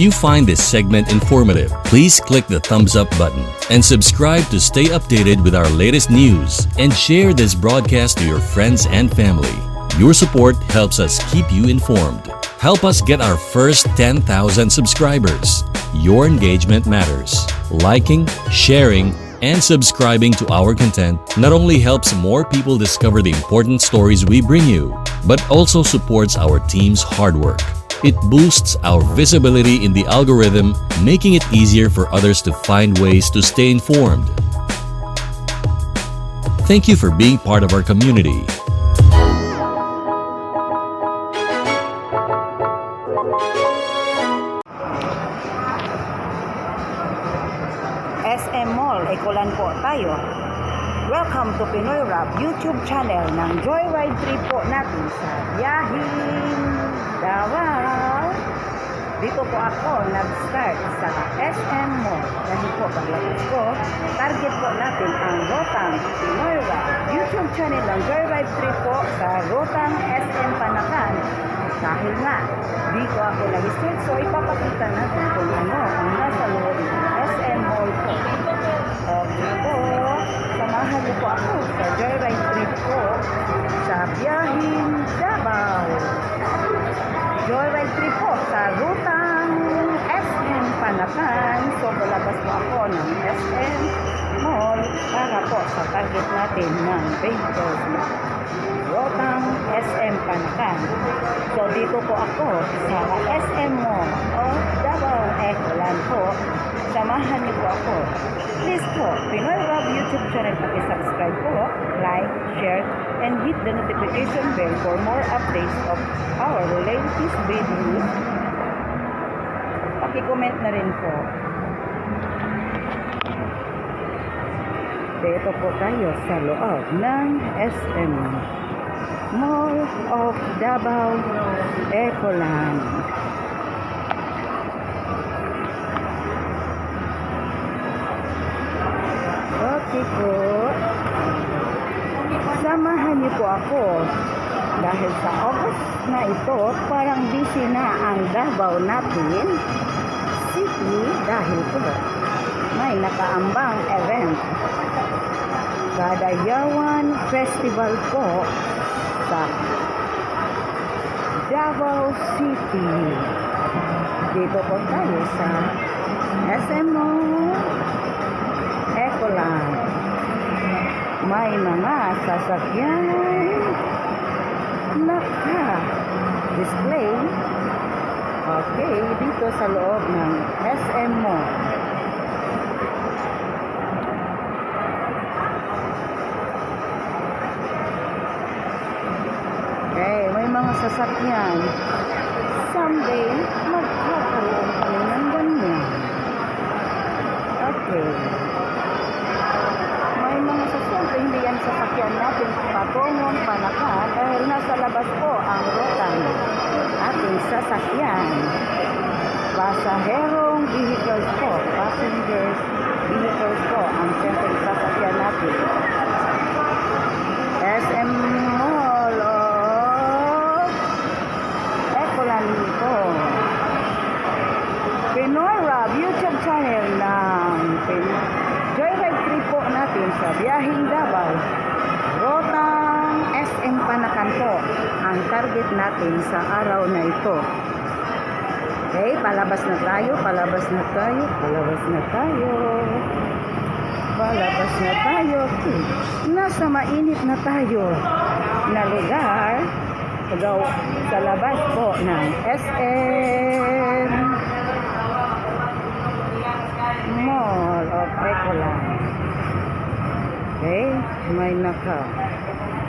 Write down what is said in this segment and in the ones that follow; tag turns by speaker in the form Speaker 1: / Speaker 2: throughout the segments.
Speaker 1: If you find this segment informative, please click the thumbs up button and subscribe to stay updated with our latest news, and share this broadcast to your friends and family. Your support helps us keep you informed. Help us get our first 10,000 subscribers. Your engagement matters. Liking, sharing, and subscribing to our content not only helps more people discover the important stories we bring you, but also supports our team's hard work. It boosts our visibility in the algorithm, making it easier for others to find ways to stay informed. Thank you for being part of our community.
Speaker 2: SM Mall, Ekulan po tayo. Welcome to Pinoy Rap YouTube channel ng Joyride Trip po natin sa biyaheng Davao. Dito po ako nag-start sa SM Mall. Dahil po paglabas ko, target po natin ang Rotang Pinoy Rap YouTube channel ng Joyride Trip po sa Rotang SM Panakan. Dahil nga, dito ako nag-start, so ipapakita natin kung ano ang nasa loob ng SM Mall po. Okay po, samahan niyo po ako sa Joyride Trip po sa biyaheng Davao. Joyride Trip po sa Rutang SM Panakan. So, palabas po ako ng SM Mall para po sa target natin ng vehicles na Rotang SM Panakan. So, dito po ako sa SM Mall o Davao Ekulan po. Samahan niyo po ako. Please po, Pinoy Rap YouTube channel, paki-subscribe po, like, share, and hit the notification bell for more updates of our latest videos. Paki-comment na rin po. Dito po tayo sa loob ng SM Mall of Davao Ekulan. Okay po. Samahan niyo po ako. Dahil sa August na ito, parang busy na ang Davao natin city dahil po may nakaambang event. Kadayawan Festival po sa Davao City. Dito po tayo sa SM Mall Ekulan. May mga sasakyan naka-display. Okay, dito sa loob ng SM Mall. Okay, may mga sasakyan. Someday, magkakaroon kami ng ganyan. Okay. May mga sasakyan, hindi yan sasakyan natin patungong Panakan dahil nasa labas po ang Rotang ating sasakyan. Pasaherong vehicles po, passengers vehicles po ang siyempre sasakyan natin. SM Mall of Ekulan po. Pinoy Rap YouTube channel ng Joyride Trip po natin sa biyaheng Davao. Rotang SM Panakan po ang target natin sa araw na ito. Okay, palabas na tayo, palabas na tayo, palabas na tayo. Palabas na tayo. Okay. Nasa mainit na tayo na lugar sa labas po ng SM Mall of Ekulan. Okay, may naka.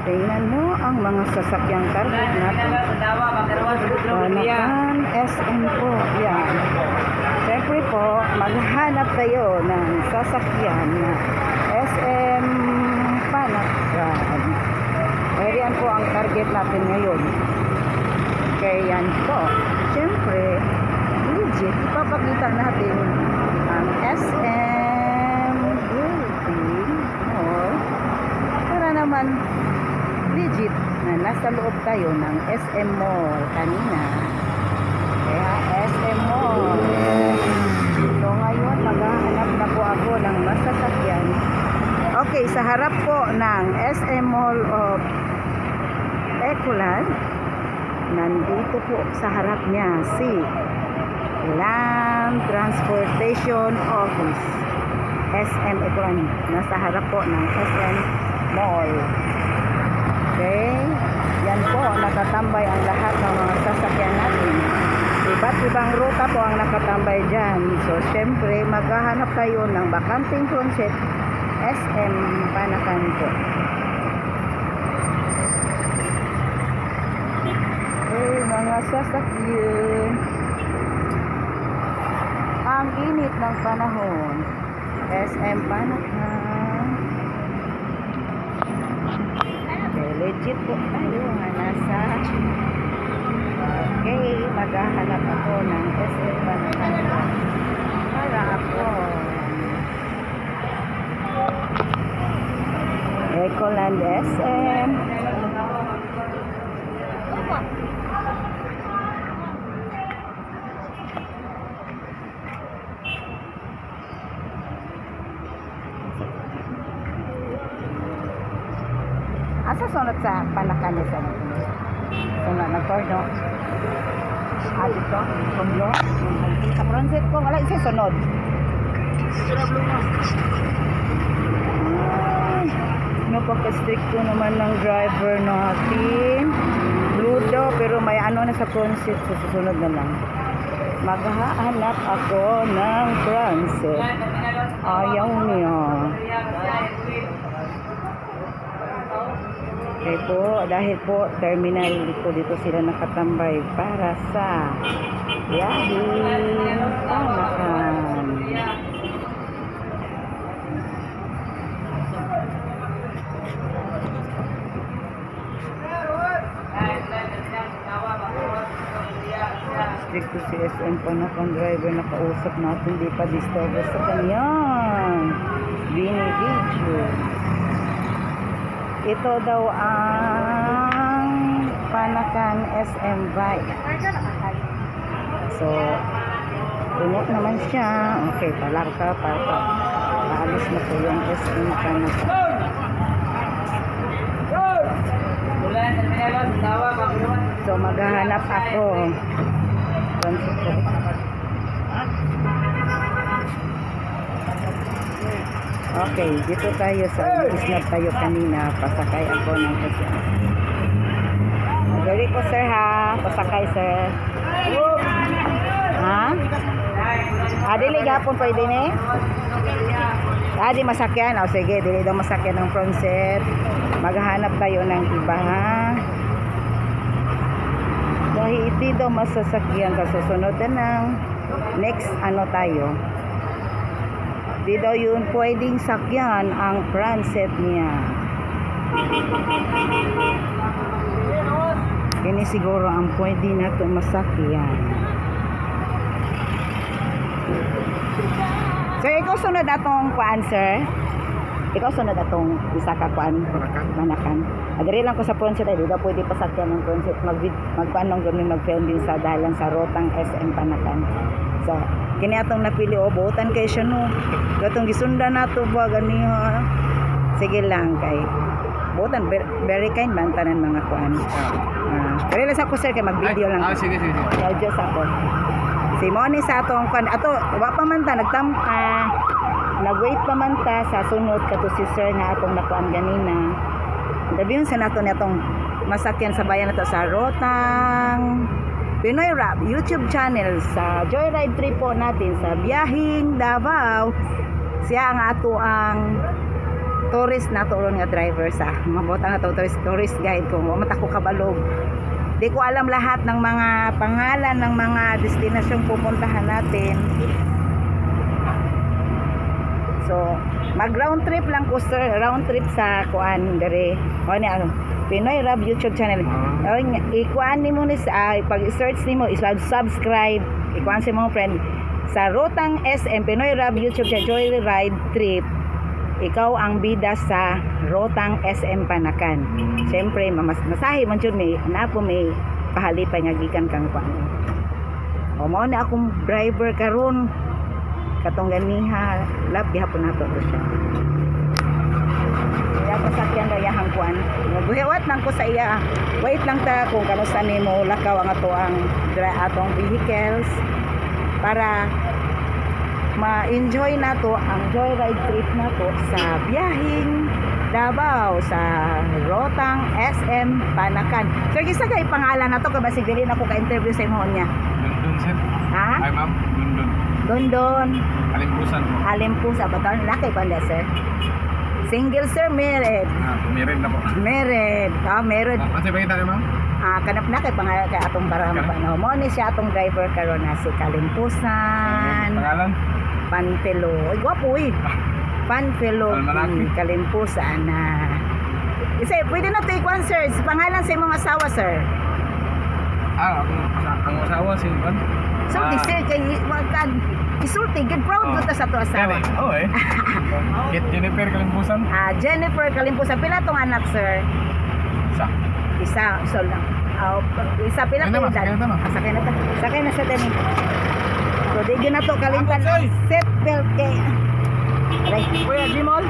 Speaker 2: Tingnan mo ang mga sasakyang target natin. Panakan SM po. Yan. Siyempre po, maghanap tayo ng sasakyan na SM Panakan. Ayan po ang target natin ngayon. Kaya yan po. Siyempre, legit, ipapakita natin ang SM Building Mall para naman legit na nasa loob tayo ng SM Mall kanina. Kaya SM Mall. So ngayon, maghahanap na po ako ng masasakyan. Okay, sa harap po ng SM Mall of Ecoland, nandito po sa harap niya si Land Transportation Office. SM Ecoland. Nasa harap po ng SM Mall. Okay? Yan po, nakatambay ang lahat ng mga sasakyan natin. Iba't ibang ruta po ang nakatambay dyan. So, syempre, maghahanap tayo ng bakanting Pronset SM Panakan po. Okay, mga sasakyan. Ang init ng panahon. SM Panakan. Okay, legit po tayo nga nasa. Okay, maghahanap ako ng SM Panakan para ako Ecoland SM. Asa sunod sa Panakan sa sunod nagtorno. Dito, kumblo. Sa Pronset ko, wala isa sunod. Napaka-stricto naman ng driver natin. Blue daw, pero may ano na sa Pronset. So, susunod na lang. Maghahanap ako ng Pronset. Ayaw niya. Okay po, dahil po terminal dito sila nakatambay para sa biyaheng Panakan. Stricto si SM Panakan driver, nakausap natin, di pa disturb sa kanyang binibidyo. Ito daw ang Panakan SM Bike. So, tunok naman siya. Okay, palarka, paalis na po yung SM Panakan. So, maghahanap ako. Okay, dito tayo sa isnap tayo kanina. Pasakay ako ng kasi. Gari ko sir ha. Pasakay sir. Ha? Dili gapon pwede ni? Di masakyan. O sige, dili daw masakyan ng Pronset. Maghahanap tayo ng iba ha. Dahil hindi daw masasakyan. Kasusunod na ng next ano tayo. Di daw yun pwedeng sakyan ang Pronset niya. Kini siguro ang pwede na ito masakyan. Sir, ikaw sunod atong kuan, sir? Ikaw sunod atong isa ka kuan? Panakan. Agari lang ko sa Pronset ay di daw pwede pasakyan ng Pronset. Magkuan ng gano'n mag-film din sa dalan sa Rotang SM Panakan. So, kini atong napili o buutan kay siya no. Gatong gisundan nato ba ganiha. Sige lang kay buutan very kind man tanan mga kuan. Pero lang sa ko sir kay mag-video lang.
Speaker 3: Sige.
Speaker 2: Just ako. Si Moni sa atong kuan ato wa pa man ta nagtamka. Nag-wait pa man ta sa sunod kato si sir nga atong nakuan ganina. Interviewin sa nato natong masakyan sa bayan nato sa Rotang Pinoy Rap YouTube channel sa Joyride trip po natin sa biyaheng Davao. Siya ang ato ang tourist na turon nga driver sa mabota nga tourist guide ko mo mata ko kabalog. Di ko alam lahat ng mga pangalan ng mga destinasyong pupuntahan natin. So, mag round trip lang ko sir, round trip sa kuan dere. O ni ano, Pinoy Rap YouTube channel. O ikuan nimo ni sa pag-search nimo, i-subscribe, ikuan sa mga friend sa Rotang SM Pinoy Rap YouTube channel Joyride Trip. Ikaw ang bida sa Rotang SM Panakan. Siyempre, masahe man jud may napo may pahalipay nga gikan kang kuan. O mao na akong driver karon. Katong ganiha, lab gihapon nato to siya. Kaya pasakyan daw yahang kuan. Naguhiwat lang ko sa iya. Wait lang ta kung kanusta nimo lakaw ang atong vehicles para ma-enjoy nato ang joyride trip nato sa biyahing Davao sa Rotang SM Panakan. Sir, gisa kay pangalan nato kay basig dili na ko ka-interview sa imong niya.
Speaker 3: London, sir.
Speaker 2: Ha?
Speaker 3: Hi, ma'am. London.
Speaker 2: Dondon,
Speaker 3: Kalimpusan po.
Speaker 2: Alimpusa, batal na kay panda sir. Single sir, married.
Speaker 3: Meron na po.
Speaker 2: Married. Married.
Speaker 3: Ano ba kita, ma'am?
Speaker 2: Kanap na kay pangalan kay atong barama pa no. Mo ni siya atong driver karon na si Kalimpusan.
Speaker 3: Pangalan?
Speaker 2: Panpelo. Oy, gwapo eh. Panpelo
Speaker 3: Almanaki.
Speaker 2: Kalimpusan na. Isa, pwede na take one sir. Pangalan sa imong asawa sir.
Speaker 3: Ang asawa si Juan.
Speaker 2: So, di sir, kay wagkag isulti, good proud ko ta sa to asawa.
Speaker 3: Oo eh. Kit Jennifer Kalimpusan.
Speaker 2: Jennifer Kalimpusan. Pila tong anak sir?
Speaker 3: Sa.
Speaker 2: Isa, so lang. Isa pila
Speaker 3: Sakay na,
Speaker 2: ko
Speaker 3: sakay na, ma'am.
Speaker 2: Sakay na ta. Sakay na sa tani. So, di na to kalimtan ang seat belt kay. Right.
Speaker 3: Kuya, Jimol.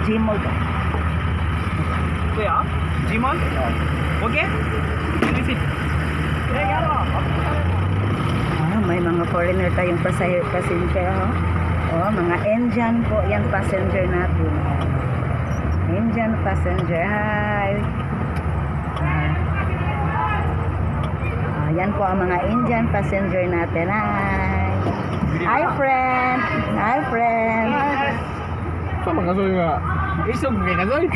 Speaker 2: Gmod.
Speaker 3: Kuya, Jimol. Okay? Visit.
Speaker 2: May mga foreigner tayong passenger ho. Mga Indian po yan passenger natin. Indian passenger. Hi. Yan po ang mga Indian passenger natin. Hi. Hi friend. Hi friend.
Speaker 3: Sa mga kasoy nga. Isog may kasoy.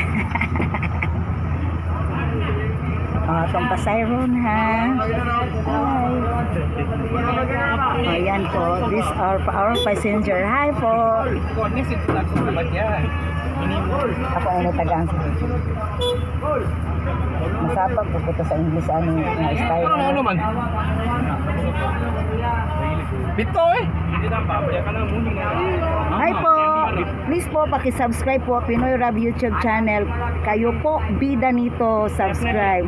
Speaker 2: Itong pasayron ha. Hi. Ayan po. These are our passenger. Hi po. Ako ay natagang. Masapag po po sa English ano yung style.
Speaker 3: Ano man? Bito eh.
Speaker 2: Hi po. Please po paki-subscribe po Pinoy Rab YouTube channel. Kayo po bida nito, subscribe.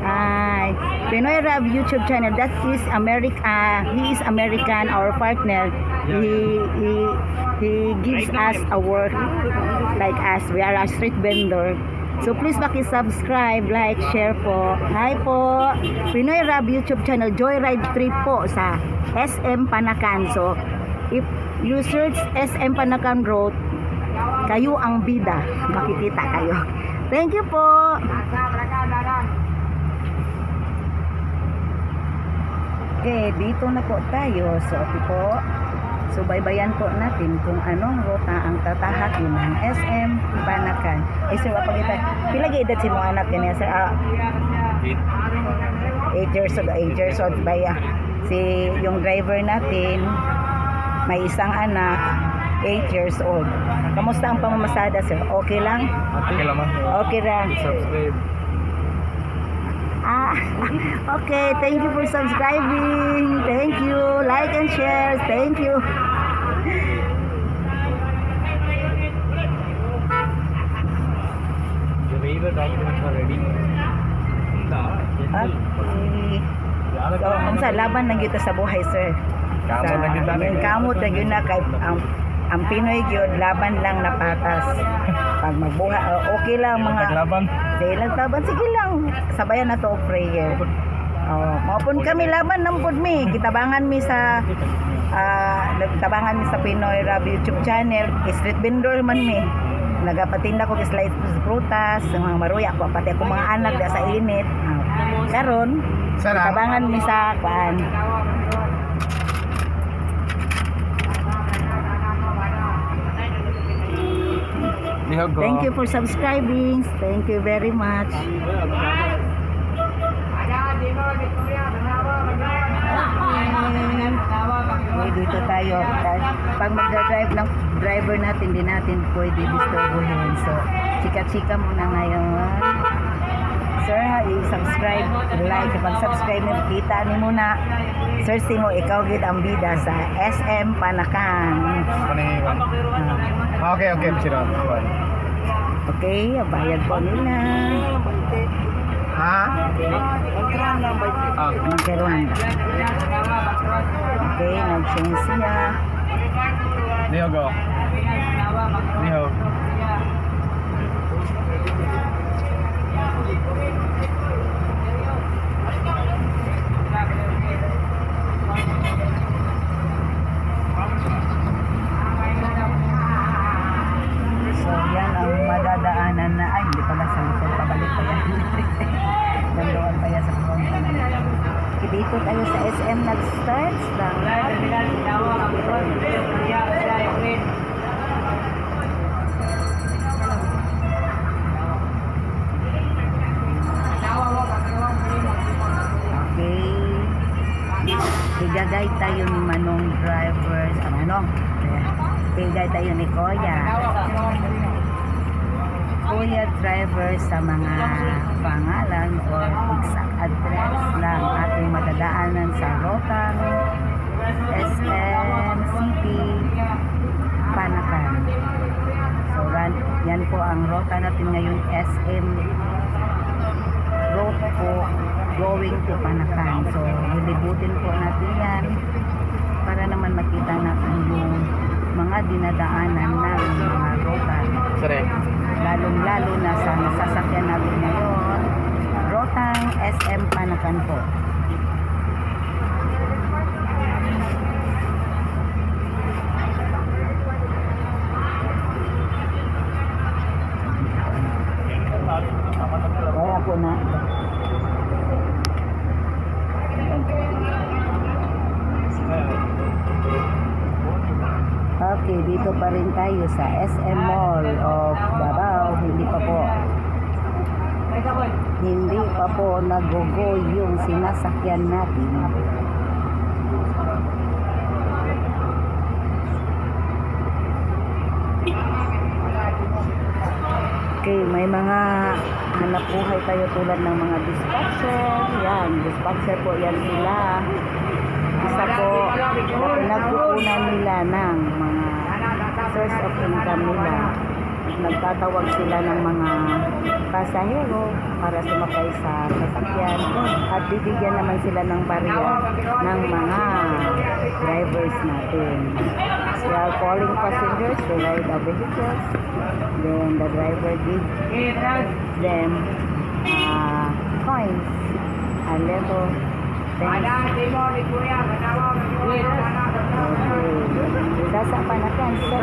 Speaker 2: Hi. Pinoy Rab YouTube channel. That is America. He is American, our partner. He gives us a work like us. We are a street vendor. So please paki-subscribe, like, share po. Hi po. Pinoy Rab YouTube channel, Joyride Trip po sa SM Panakan. So if you search SM Panakan Road, kayo ang bida. Makikita kayo. Thank you po. Okay, dito na po tayo. So, okay po. So, baybayan po natin kung anong ruta ang tatahakin ng SM Panakan. Sir, wapagita. Pila edad si mga anak niya, sir? 8 years old. 8 years old ba ya? Si yung driver natin, may isang anak, 8 years old. Kamusta ang pamamasada, sir? Okay lang?
Speaker 3: Okay lang man.
Speaker 2: Okay lang.
Speaker 3: Subscribe.
Speaker 2: Okay. Thank you for subscribing. Thank you. Like and share. Thank you.
Speaker 3: The waiver documents are ready.
Speaker 2: Okay. So, unsa laban lang kita sa buhay, sir?
Speaker 3: Kamot lang kita.
Speaker 2: Kamot lang yun na kay ang Pinoy gyud laban lang na patas. Pag magbuha okay lang mga
Speaker 3: Naglaban.
Speaker 2: Sige taban, sige lang. Sabayan na to og prayer. Maupon kami laban ng pod mi. Kitabangan mi sa nagtabangan mi sa Pinoy Rab YouTube channel. Street vendor man mi. Nagapatinda ko kay slice prutas, mga maruya ko pati ako mga anak da sa init. Karon, kitabangan mi sa kuan. Thank you for subscribing. Thank you very much. Okay, dito tayo. Pag magdadrive ng driver natin, di natin pwede disturbuhin. So, chika-chika muna ngayon. Sir, i-subscribe, like, kapag subscribe mo, kita ni muna. Sir, mo, ikaw gid ang bida sa SM Panakan.
Speaker 3: Okay, sir.
Speaker 2: Okay, bayad po nila.
Speaker 3: Ha?
Speaker 2: Magkaroon. Okay, nag-change siya.
Speaker 3: Nihog oh. Nihog.
Speaker 2: So, yan ang madadaanan na, ay, hindi pala sa likod, pabalik pa yan. Nandoon pa yan sa front. Okay, dito tayo sa SM nag-starts lang. Okay. Igagay tayo ni Manong drivers. Manong. Igagay tayo ni Kuya. Kuya driver sa mga pangalan or exact address ng ating madadaanan sa Rotang, SM City, Panakan. So yan po ang rota natin ngayon, SM road po going to Panakan. So lilibutin po natin yan para naman makita natin yung mga dinadaanan ng mga rota.
Speaker 3: Correct.
Speaker 2: Lalong-lalo na sa nasasakyan natin ngayon, Rotang SM Panakan po. Kaya po na. Okay, dito pa rin tayo sa SM Mall of Davao. Hindi pa po nag-go yung sinasakyan natin. Okay, may mga hanap buhay tayo tulad ng mga dispatcher. Yan, dispatcher po yan sila. Isa po na pinagkukunan nila ng mga source of income nila. Nagtatawag sila ng mga pasahero para sumakay sa sasakyan at bibigyan naman sila ng barya ng mga drivers natin. We are calling passengers to ride the vehicles. Then the driver gives them coins, a little thanks. Sasapanakan. We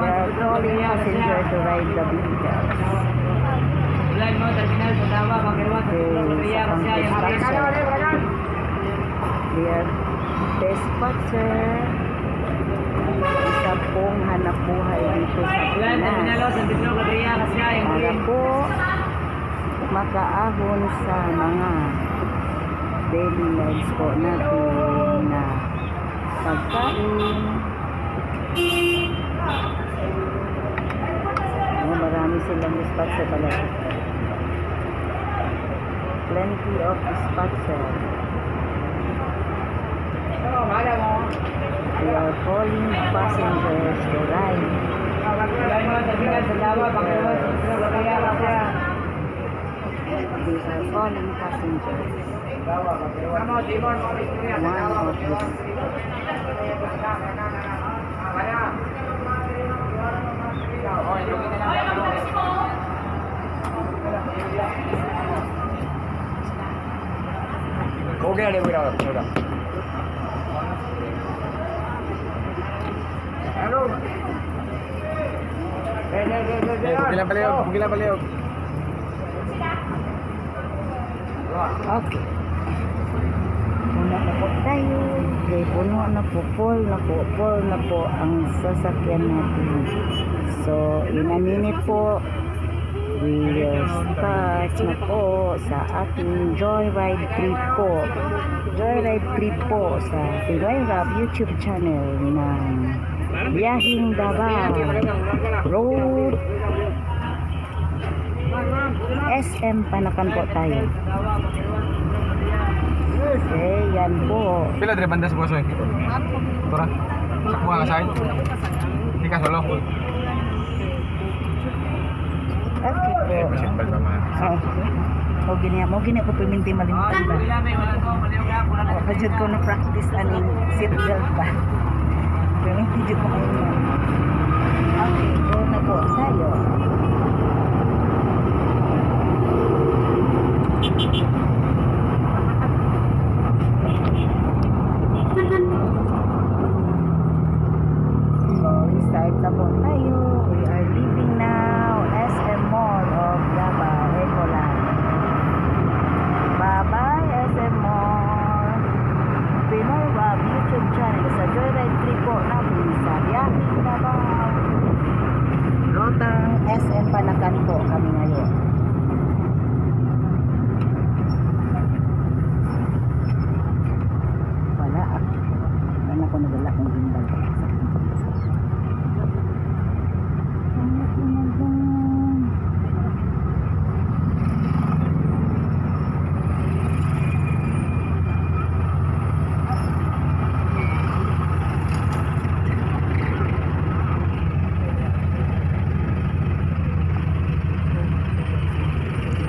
Speaker 2: are calling passengers to ride the vehicles. We are dispatcher. Isa pong hanap buhay dito sa Pinas. Para po makaahon sa mga daily lives po natin na pagkain. Marami silang dispatcher pala. Plenty of dispatcher. We are calling passengers to ride. These are calling passengers. One of this.
Speaker 3: Okay na mira. Ano? Pugilan pala yun.
Speaker 2: Okay. Una na po tayo. Okay, puno na po, full na po ang sasakyan natin. So, in a minute po, we will start na po sa ating joyride trip po. Joyride trip po sa Pinoy Rap YouTube channel ng Biyahing Davao Road SM Panakan po tayo. Okay, yan po.
Speaker 3: Pila dari banda sa puso eh. Tura. Sakbuha ka sa'yo. Hindi ka solo.
Speaker 2: Okay. Mo gini ako piminti malimtan ba. Kajud ko na practice aning seat belt ba. Piminti jud ko kayo. Okay, go na po tayo. Start na po tayo. We are leaving now. SM Mall of Davao, Ecoland. Bye-bye, SM Mall. Pinoy Rob YouTube channel sa Joyride 3 po namin sa Biyahing Davao. Rotang SM Panakan po kami ngayon. Wala ah. Wala ko nagala kong gimbal.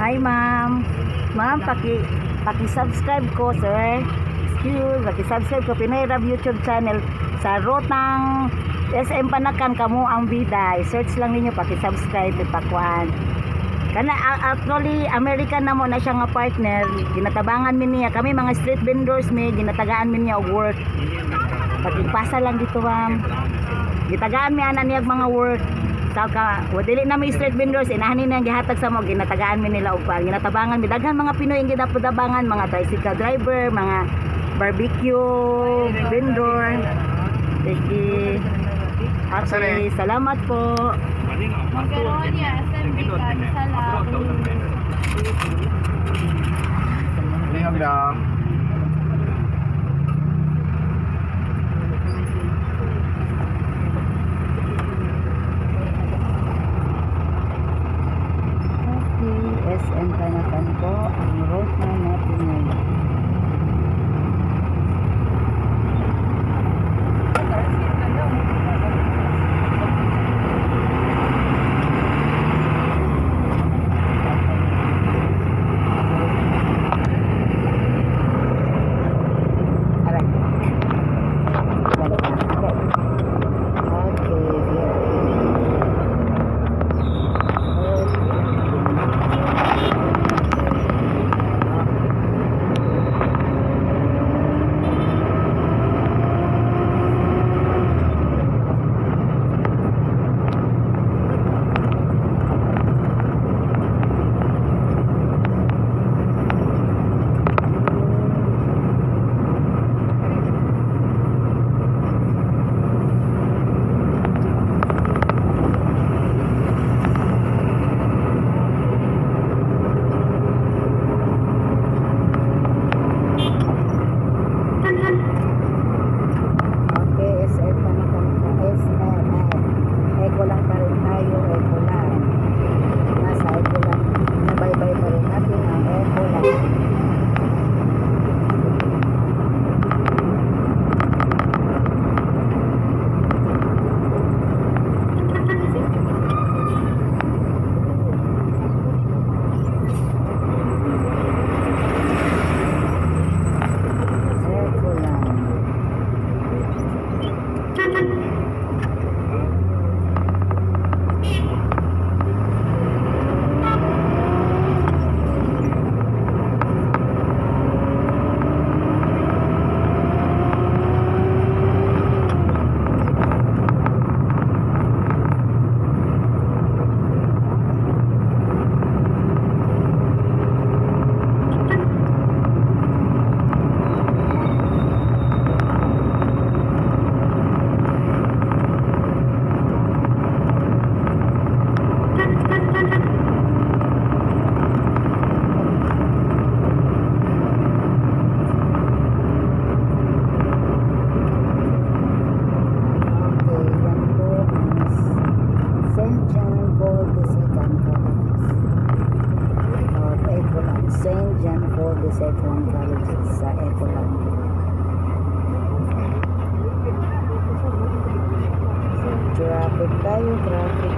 Speaker 2: Hi ma'am. Ma'am, paki-subscribe ko, sir. Excuse, paki-subscribe ko Pinoy Rob YouTube channel sa Rotang SM Panakan kamo ang bida. Search lang ninyo, paki-subscribe ipakwan. Kana actually American na mo na siya nga partner. Ginatabangan mi niya kami mga street vendors mi, ginatagaan mi niya og work. Pagpasa lang dito ma'am. Gitagaan mi ana niya mga work. Saka wadili na mi street vendors inahanin na gihatag sa mo ginatagaan mi nila og pan ginatabangan mi daghan mga Pinoy ang gidapodabangan mga tricycle driver mga barbecue vendor. Okay, salamat po.
Speaker 4: Magkaroon niya SMB card sa labo.
Speaker 3: Lihag lang.
Speaker 2: SM Panakan po ang road na natin ngayon. Traffic tayo, traffic.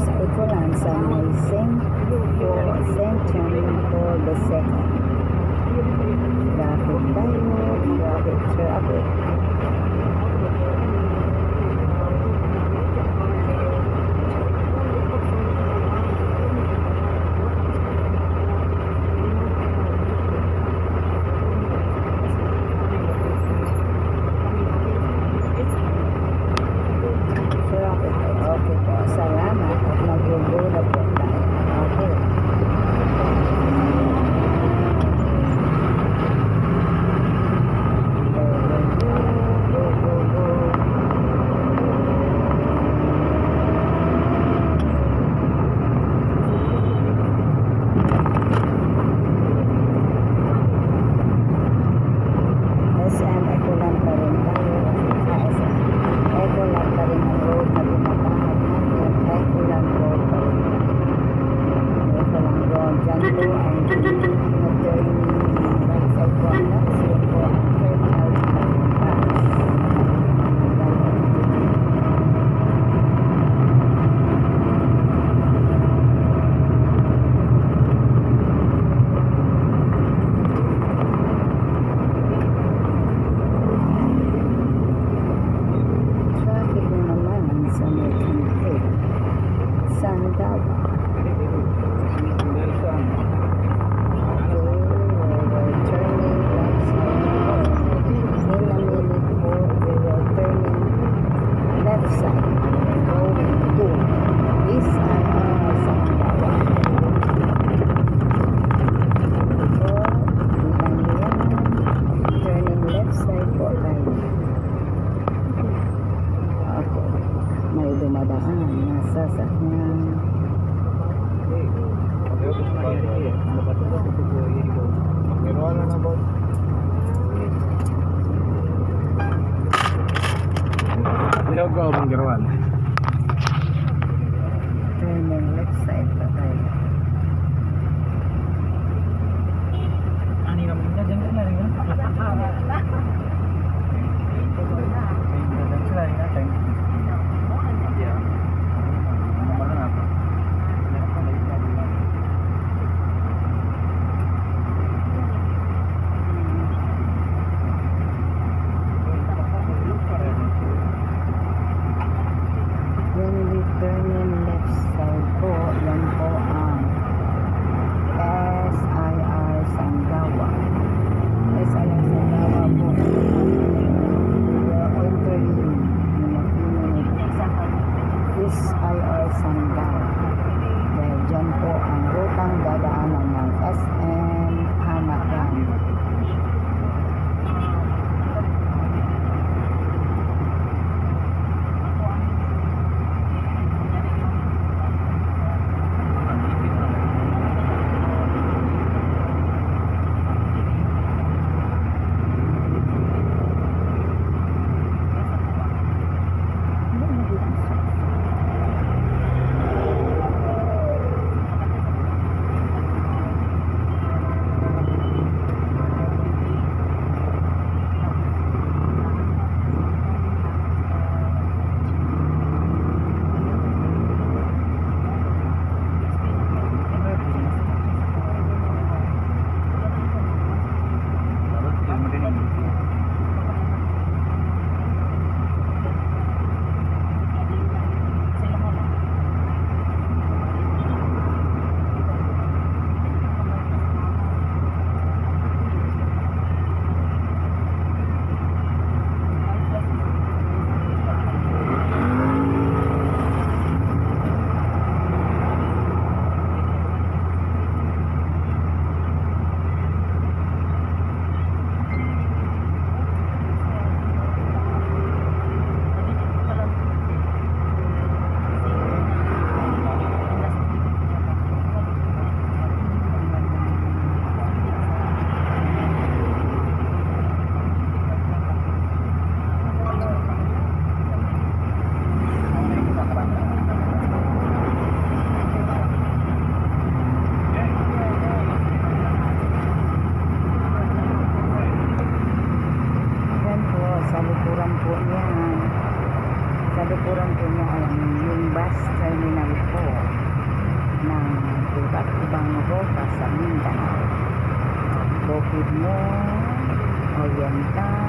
Speaker 2: sa Ecoland sa may Saint John Paul II. Traffic tayo, traffic. Okay po, salamat at mag-go na po tayo. Okay. SM, Ecoland pa rin tayo. SM, Ecoland pa rin ang road na tinatawag natin. Ecoland Road pa rin. Ecoland Road. Dyan po ang turning right side po ang next. Yun po ang terminal pass. Traffic na naman sa may kanto. Sandawa. May dumadaan na sasakyan. ibang ruta sa Mindanao. Bukidnon, Oriental,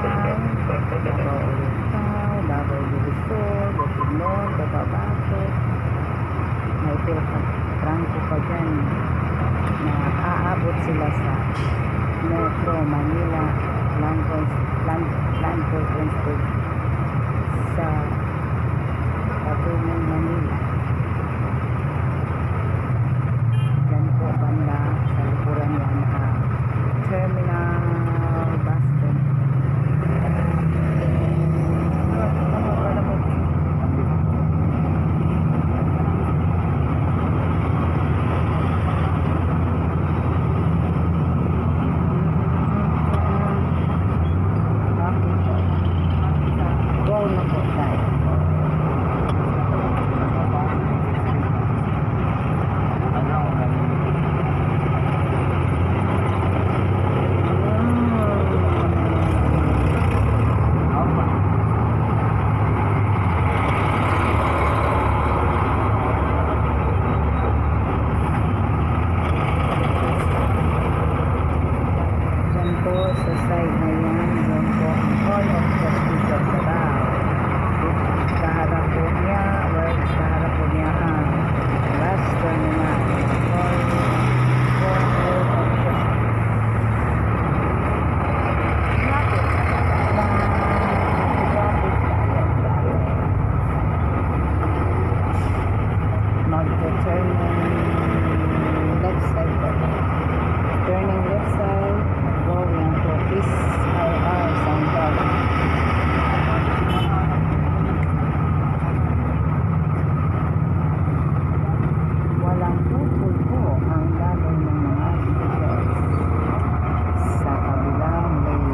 Speaker 2: Davao Oriental, Davao del Sur, Bukidnon, Cotabato. May trangko pa dyan na aabot sila sa Metro Manila Land Transport sa patungong Manila. Yan po banda sa likuran yan Terminal Boston. Go na po tayo. Diyan po sa side na yan, diyan po ang Hall of Justice of Davao. Kaharap po niya, kaharap po niya ang bus terminal. Hall of Justice. Mag-turn left side po. Turning left side, going to SIR Santana. Walang pupul po ang daloy ng mga vehicles sa kabilang lane.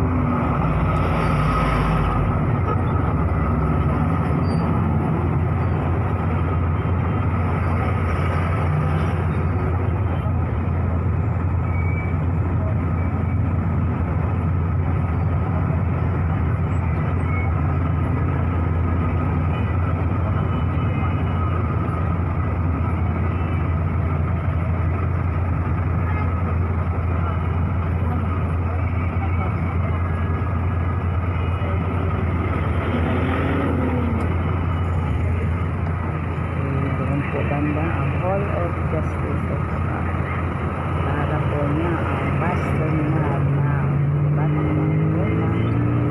Speaker 2: Doon po banda ang Hall of Justice of Davao. Para po niya ang bus terminal na Batman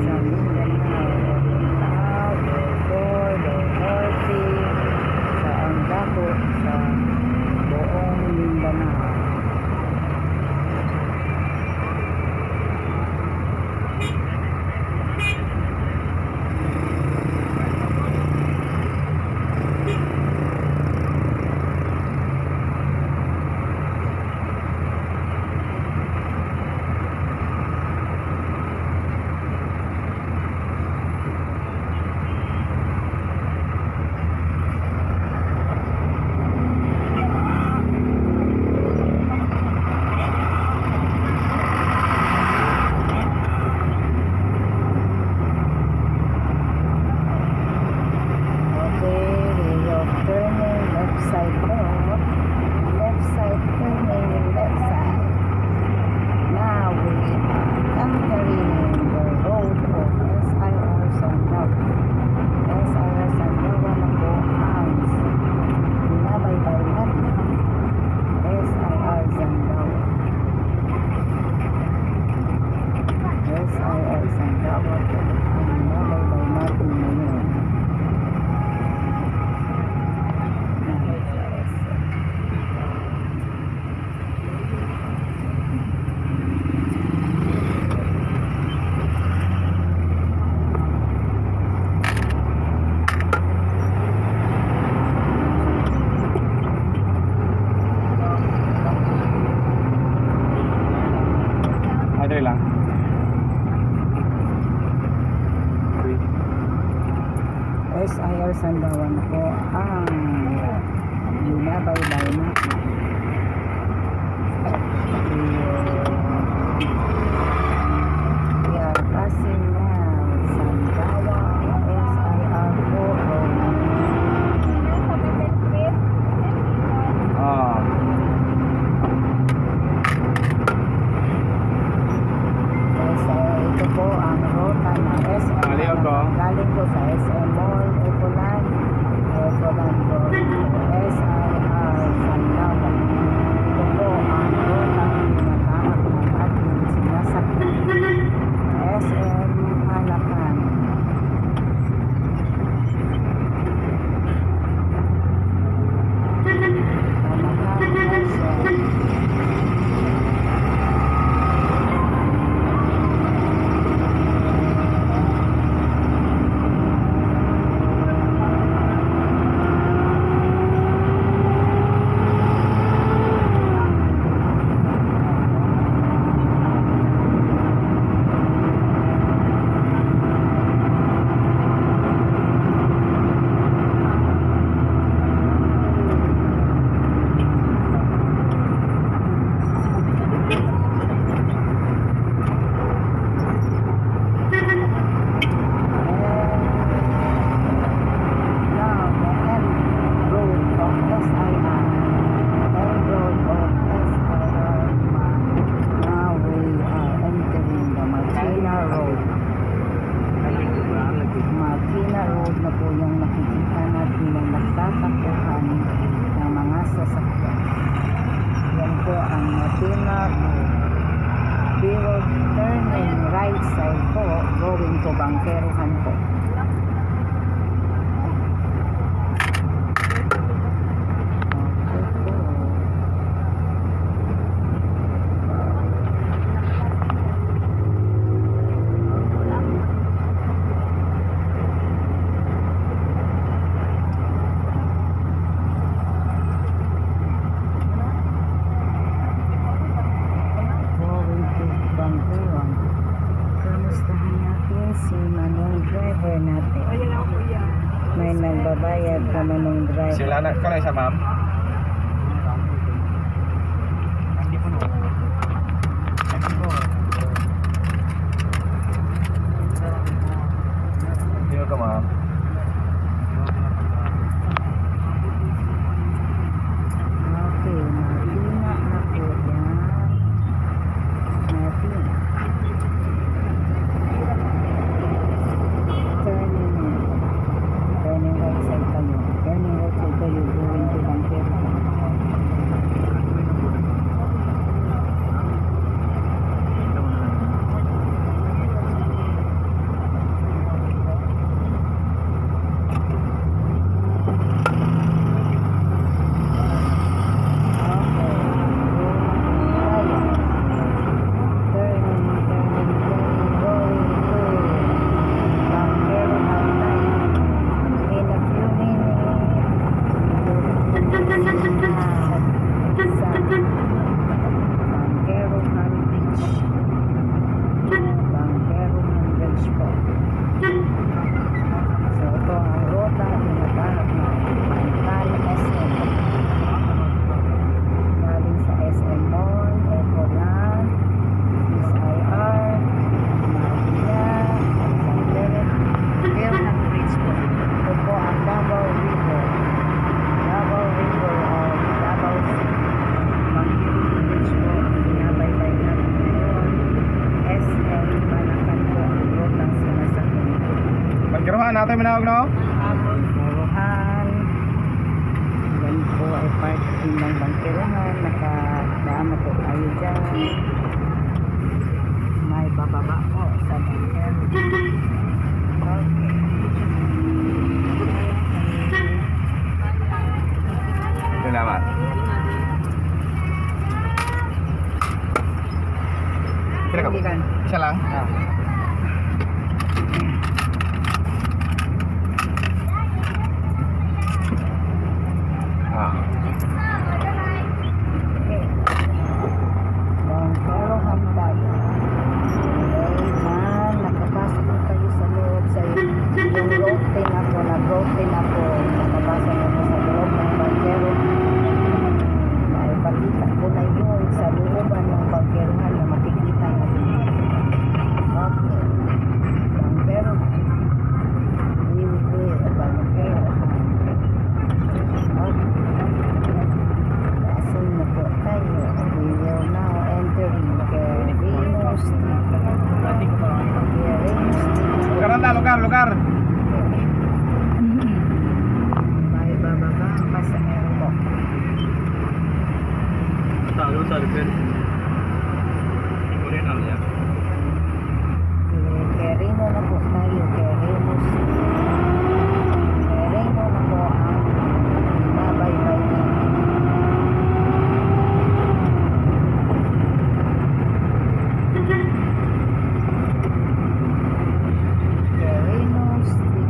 Speaker 2: sa Mindanao, Oriental, Bogor, Norte, sa Andaco, sa buong Mindanao.
Speaker 3: Madre lang.
Speaker 2: SIR Sandawan po ang binabaybay natin. We are passing now Sandawan SIR po.
Speaker 3: Ah.
Speaker 2: na we will turn in right side po going to Bangkeruhan po. Bangkeruhan. Kamustahan natin si manong driver natin. May nagbabayad pa manong driver.
Speaker 3: Sila na ko na isa ma'am. Dito ka ma'am.
Speaker 2: Okay, Martina na po yan. Martina. Turning right side kayo. Turning right side kayo going to Bangkeruhan.
Speaker 3: Bangkeruhan natin minawag no?
Speaker 2: Bangkeruhan. Yan po ay parking ng Bangkeruhan. Nakadaan na po tayo dyan. May bababa po sa Bangkeruhan. Okay.
Speaker 3: Salamat. Kira ka. Isa lang. Ah.
Speaker 2: Bangkeruhan tayo. Ayan, nakapasok na tayo sa loob. Yung routine ako, nag-routine ako. Nakapasok na ako sa loob ng Bangkeruhan. Naipakita ko na yun sa looban ng Bangkeruhan na makikita natin. Okay. Bangkeruhan. We will go Bangkeruhan. Okay. Asin na po tayo. We will now enter Quirino Street. Quirino Street.
Speaker 3: Lugar.
Speaker 2: May bababa ang pasahero po. Quirino na po tayo. Quirino Street. Quirino na po ang babaybay na. Quirino Street.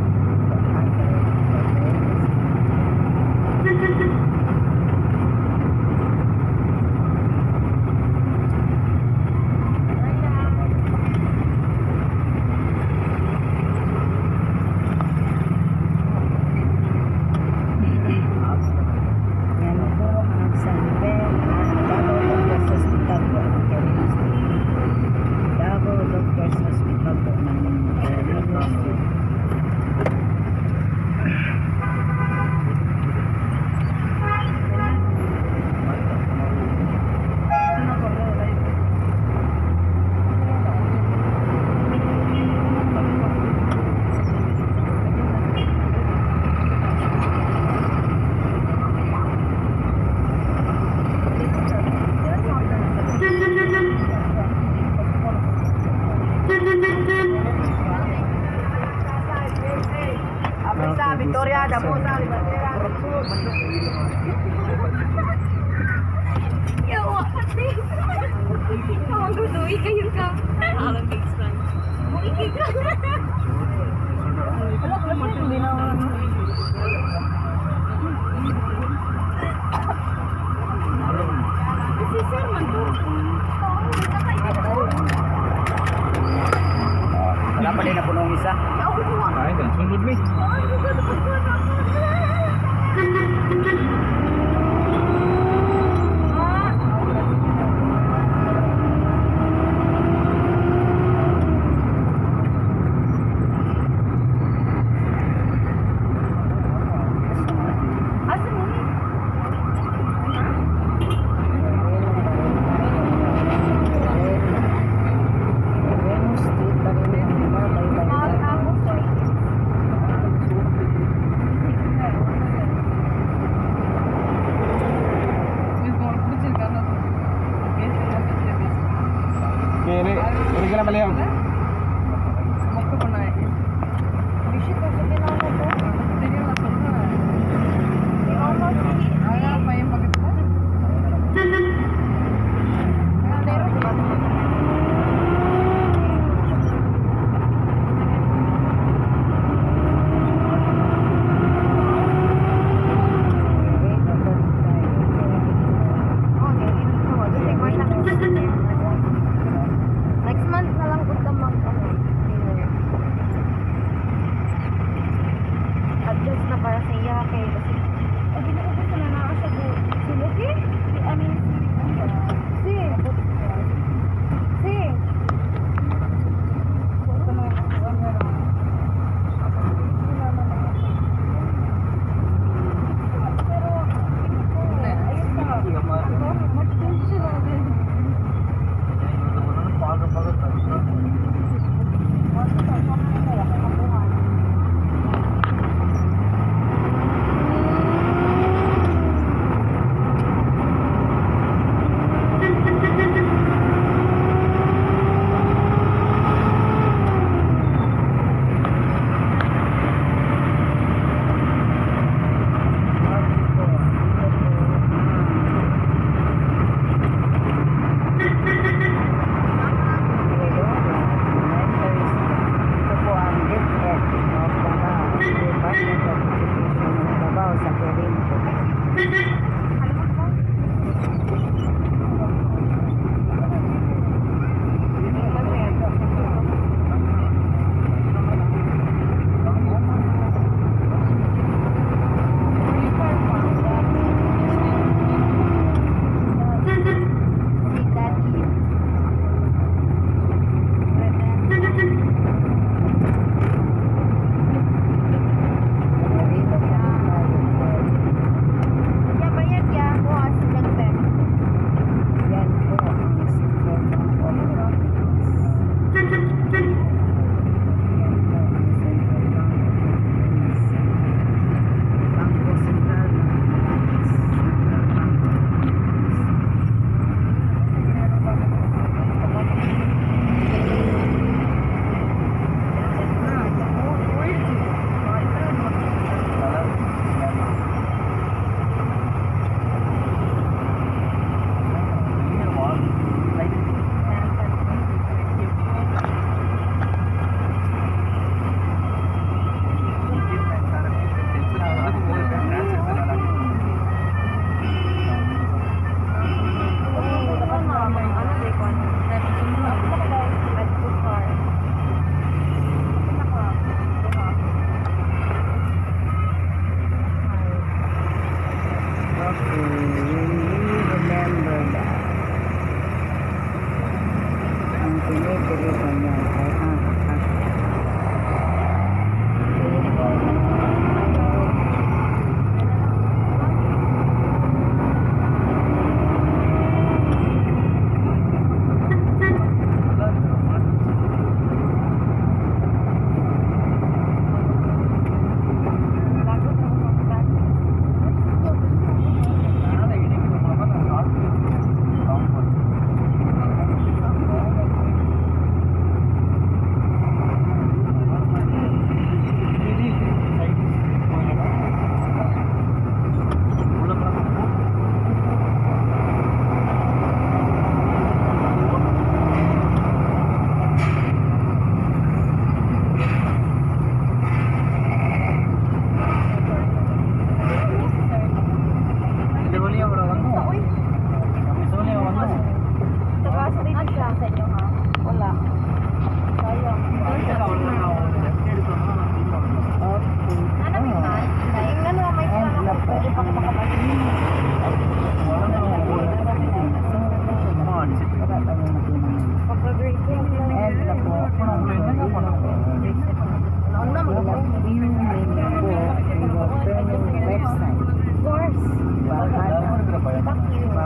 Speaker 3: Sorry ka na baliw.
Speaker 4: Next month na lang punta adjust na para sa iya kay kasi ginuubos na naa sa Lucky? I mean, si.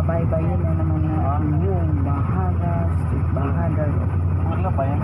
Speaker 2: Babaybayin na naman natin yung Bahagas.
Speaker 3: Wala pa yan.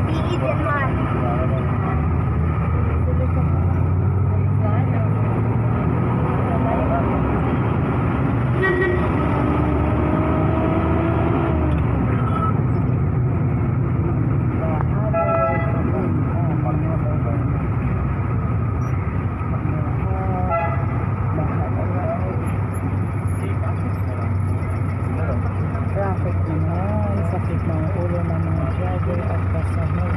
Speaker 4: PE din man.
Speaker 2: Traffic naman, sakit ng ulo ng mga driver at pasahero.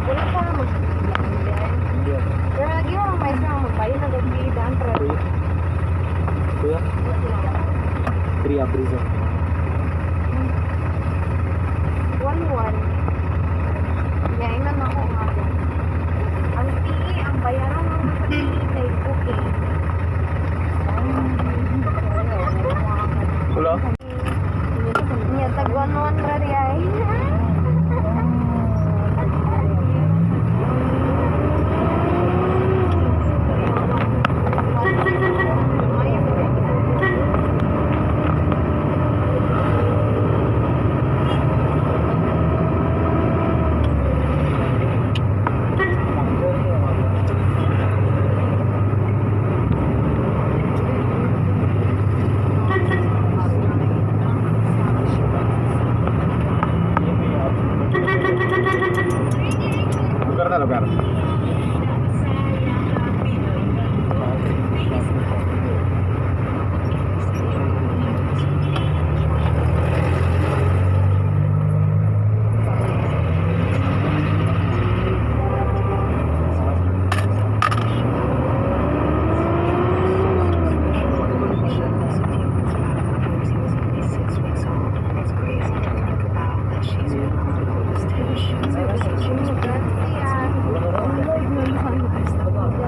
Speaker 4: Wala pa mag pero lagi mo ang may isang magbayo na gagbidan pero
Speaker 3: Kuya, 3 April.
Speaker 4: 1-1 ngayon ako nga ang PE ang bayaran mo sa PE kay booking
Speaker 3: Wala?
Speaker 4: niya tag 1-1 rari ay
Speaker 3: Lugar na lugar.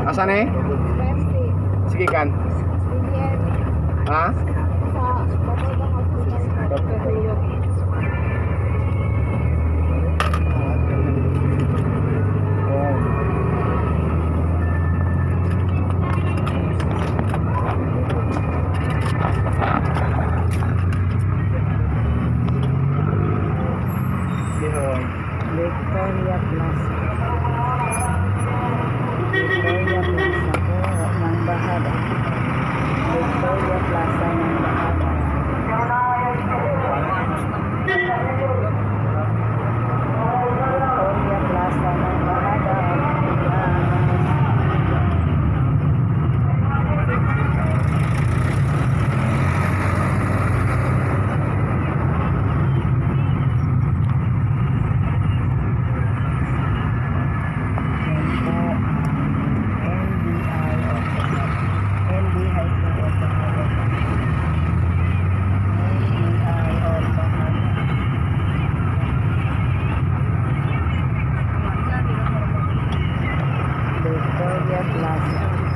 Speaker 3: Asan eh? Sige kan. Ha?
Speaker 2: Victoria Plaza. Victoria Plaza po ng Bahada. Victoria Plaza ng Bahada. Victoria Plaza ng Bahada. Victoria Plaza.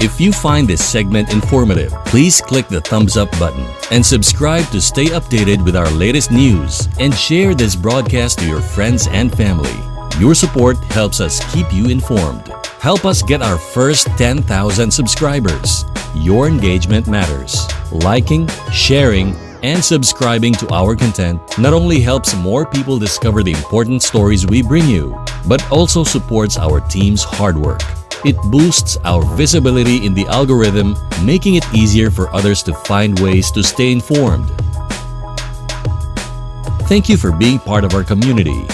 Speaker 1: If you find this segment informative, please click the thumbs up button and subscribe to stay updated with our latest news and share this broadcast to your friends and family. Your support helps us keep you informed. Help us get our first 10,000 subscribers. Your engagement matters. Liking, sharing, and subscribing to our content not only helps more people discover the important stories we bring you, but also supports our team's hard work. It boosts our visibility in the algorithm, making it easier for others to find ways to stay informed. Thank you for being part of our community.